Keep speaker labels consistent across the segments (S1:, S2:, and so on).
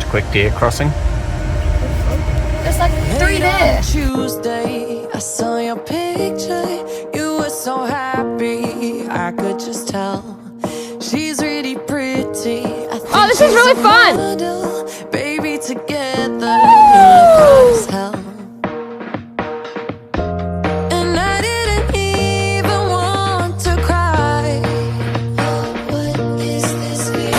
S1: quick deer crossing.
S2: There's like 3 there.
S3: Tuesday, I saw your picture. You were so happy, I could just tell. She's really pretty.
S2: Oh, this is really fun.
S3: Baby, together, you look hot as hell. And I didn't even want to cry. What is this feeling?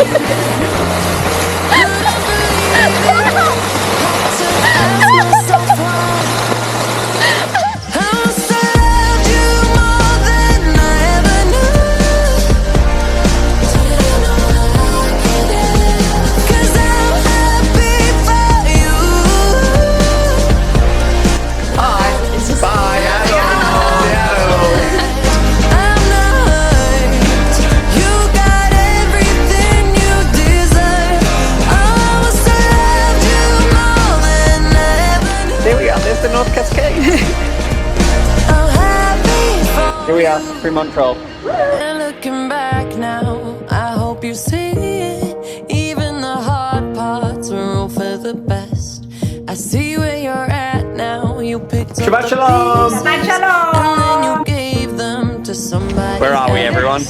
S1: Here we are, Fremont Troll.
S3: Looking back now, I hope you see it. Even the hard parts were all for the best. I see where you're at now. You picked up
S1: Shabbat Shalom!
S3: Shabbat Shalom! And then you gave them to somebody.
S1: Where are we, everyone?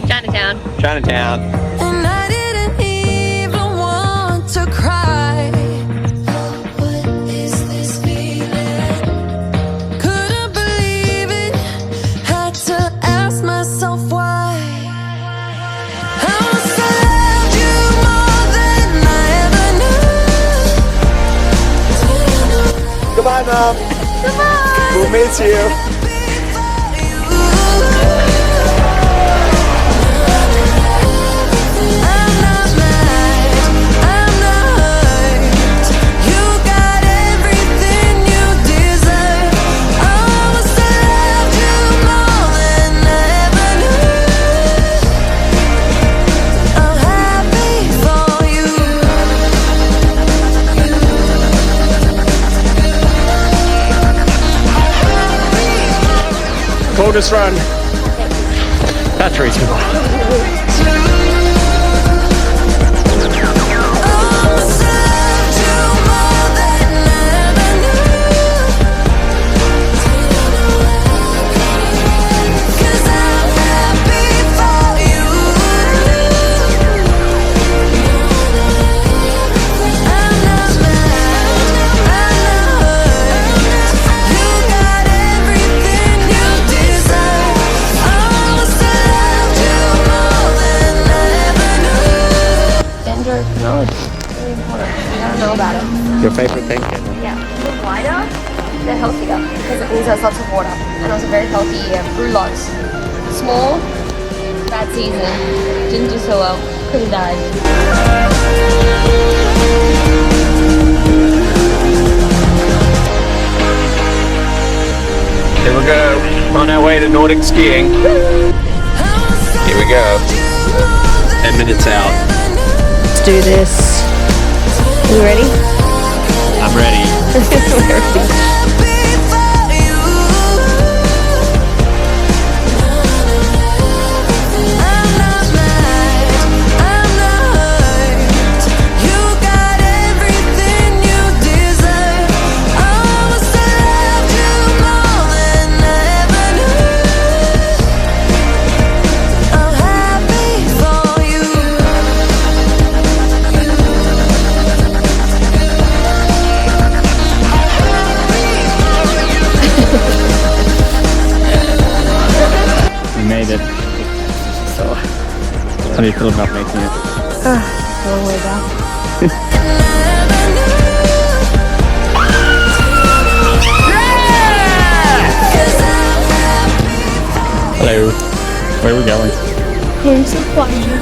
S2: Chinatown.
S1: Chinatown.
S3: And I didn't even want to cry. What is this feeling? Couldn't believe it. Had to ask myself why. I must have loved you more than I ever knew.
S1: Goodbye, Mom.
S2: Goodbye.
S1: We'll miss you. Coldest run. That's reasonable. Your favorite thing?
S2: Yeah, the wider, the healthier, because it means there's lots of water, and also very healthy fruit lots. Small, bad season, didn't do so well, could have died.
S1: Here we go, on our way to Nordic skiing. Here we go, 10 minutes out.
S2: Let's do this. You ready?
S1: I'm ready. Made it. So, how do you feel about making it?
S2: Long way back.
S1: Hello. Where are we going?
S2: Here's a plunger.